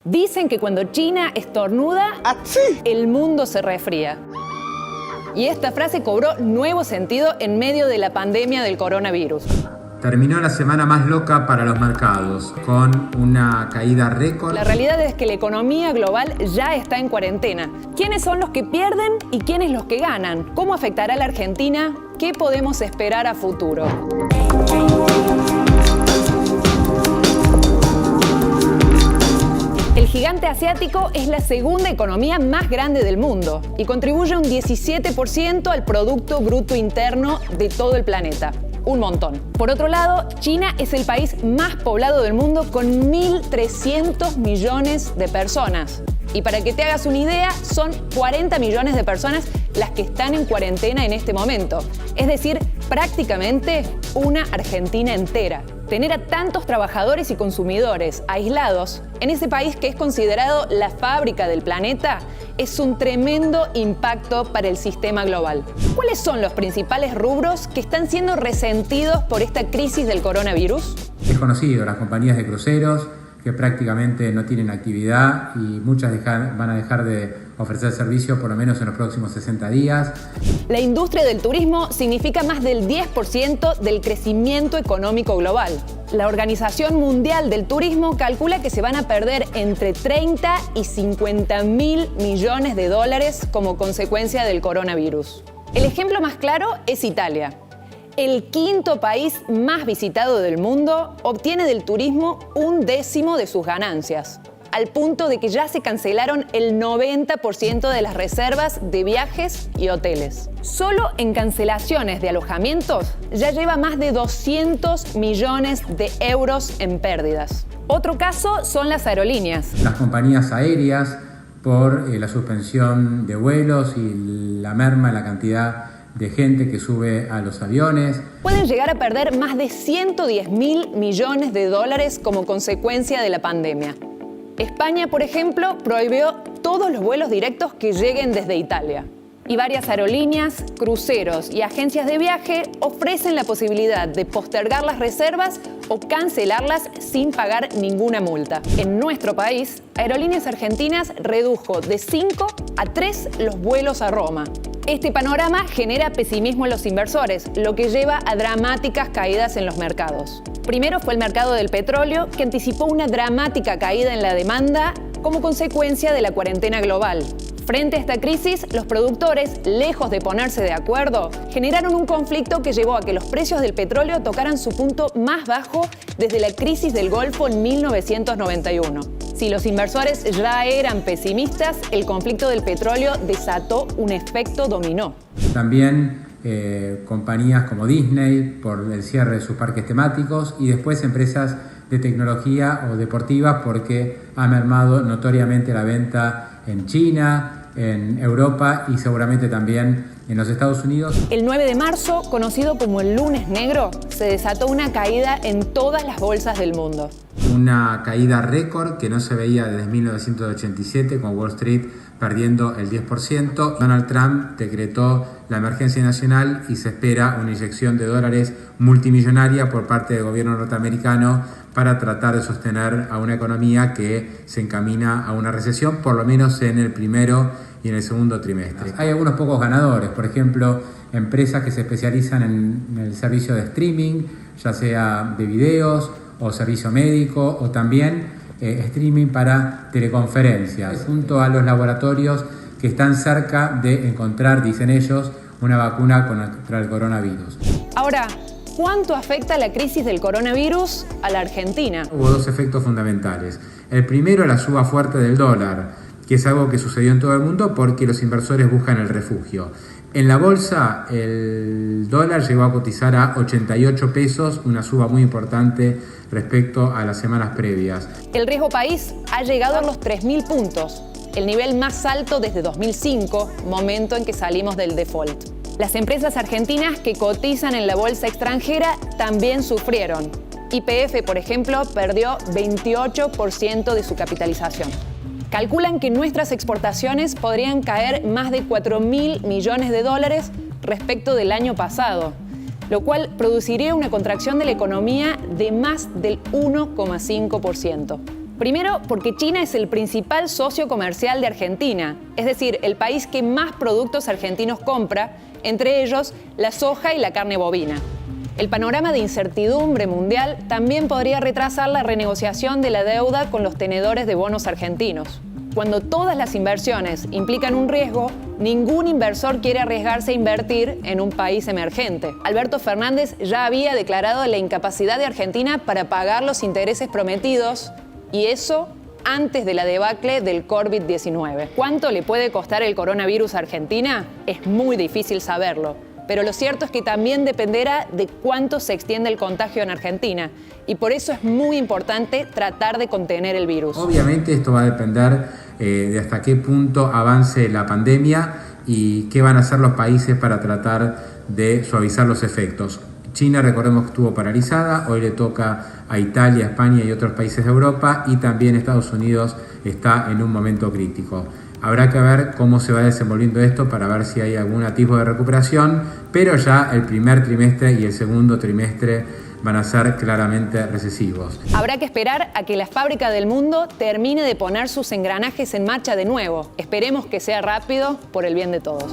Dicen que cuando China estornuda, el mundo se resfría. Y esta frase cobró nuevo sentido en medio de la pandemia del coronavirus. Terminó la semana más loca para los mercados, con una caída récord. La realidad es que la economía global ya está en cuarentena. ¿Quiénes son los que pierden y quiénes los que ganan? ¿Cómo afectará a la Argentina? ¿Qué podemos esperar a futuro? El gigante asiático es la segunda economía más grande del mundo y contribuye un 17% al Producto Bruto Interno de todo el planeta. Un montón. Por otro lado, China es el país más poblado del mundo con 1.300 millones de personas. Y para que te hagas una idea, son 40 millones de personas las que están en cuarentena en este momento. Es decir, prácticamente una Argentina entera. Tener a tantos trabajadores y consumidores aislados en ese país que es considerado la fábrica del planeta es un tremendo impacto para el sistema global. ¿Cuáles son los principales rubros que están siendo resentidos por esta crisis del coronavirus? Es conocido, las compañías de cruceros que prácticamente no tienen actividad y muchas van a dejar de ofrecer servicios por lo menos en los próximos 60 días. La industria del turismo significa más del 10% del crecimiento económico global. La Organización Mundial del Turismo calcula que se van a perder entre 30 y 50.000 millones de dólares como consecuencia del coronavirus. El ejemplo más claro es Italia. El quinto país más visitado del mundo obtiene del turismo 1/10 de sus ganancias, al punto de que ya se cancelaron el 90% de las reservas de viajes y hoteles. Solo en cancelaciones de alojamientos ya lleva más de 200 millones de euros en pérdidas. Otro caso son las aerolíneas. Las compañías aéreas, por la suspensión de vuelos y la merma en la cantidad de gente que sube a los aviones, pueden llegar a perder más de 110.000 millones de dólares como consecuencia de la pandemia. España, por ejemplo, prohibió todos los vuelos directos que lleguen desde Italia. Y varias aerolíneas, cruceros y agencias de viaje ofrecen la posibilidad de postergar las reservas o cancelarlas sin pagar ninguna multa. En nuestro país, Aerolíneas Argentinas redujo de 5 a 3 los vuelos a Roma. Este panorama genera pesimismo en los inversores, lo que lleva a dramáticas caídas en los mercados. Primero fue el mercado del petróleo, que anticipó una dramática caída en la demanda como consecuencia de la cuarentena global. Frente a esta crisis, los productores, lejos de ponerse de acuerdo, generaron un conflicto que llevó a que los precios del petróleo tocaran su punto más bajo desde la crisis del Golfo en 1991. Si los inversores ya eran pesimistas, el conflicto del petróleo desató un efecto dominó. También compañías como Disney por el cierre de sus parques temáticos y después empresas de tecnología o deportivas porque ha mermado notoriamente la venta en China, en Europa y seguramente también en los Estados Unidos. El 9 de marzo, conocido como el lunes negro, se desató una caída en todas las bolsas del mundo. Una caída récord que no se veía desde 1987 con Wall Street perdiendo el 10%. Donald Trump decretó la emergencia nacional y se espera una inyección de dólares multimillonaria por parte del gobierno norteamericano para tratar de sostener a una economía que se encamina a una recesión, por lo menos en el primero y en el segundo trimestre. Hay algunos pocos ganadores, por ejemplo, empresas que se especializan en el servicio de streaming, ya sea de videos o servicio médico o también streaming para teleconferencias, junto a los laboratorios que están cerca de encontrar, dicen ellos, una vacuna contra el coronavirus. Ahora, ¿cuánto afecta la crisis del coronavirus a la Argentina? Hubo dos efectos fundamentales. El primero, la suba fuerte del dólar, que es algo que sucedió en todo el mundo porque los inversores buscan el refugio. En la bolsa, el dólar llegó a cotizar a 88 pesos, una suba muy importante respecto a las semanas previas. El riesgo país ha llegado a los 3.000 puntos, el nivel más alto desde 2005, momento en que salimos del default. Las empresas argentinas que cotizan en la bolsa extranjera también sufrieron. YPF, por ejemplo, perdió 28% de su capitalización. Calculan que nuestras exportaciones podrían caer más de 4.000 millones de dólares respecto del año pasado, lo cual produciría una contracción de la economía de más del 1,5%. Primero, porque China es el principal socio comercial de Argentina, es decir, el país que más productos argentinos compra, entre ellos la soja y la carne bovina. El panorama de incertidumbre mundial también podría retrasar la renegociación de la deuda con los tenedores de bonos argentinos. Cuando todas las inversiones implican un riesgo, ningún inversor quiere arriesgarse a invertir en un país emergente. Alberto Fernández ya había declarado la incapacidad de Argentina para pagar los intereses prometidos, y eso antes de la debacle del COVID-19. ¿Cuánto le puede costar el coronavirus a Argentina? Es muy difícil saberlo. Pero lo cierto es que también dependerá de cuánto se extiende el contagio en Argentina. Y por eso es muy importante tratar de contener el virus. Obviamente esto va a depender de hasta qué punto avance la pandemia y qué van a hacer los países para tratar de suavizar los efectos. China, recordemos que estuvo paralizada, hoy le toca a Italia, España y otros países de Europa, y también Estados Unidos está en un momento crítico. Habrá que ver cómo se va desenvolviendo esto para ver si hay algún atisbo de recuperación, pero ya el primer trimestre y el segundo trimestre van a ser claramente recesivos. Habrá que esperar a que la fábrica del mundo termine de poner sus engranajes en marcha de nuevo. Esperemos que sea rápido por el bien de todos.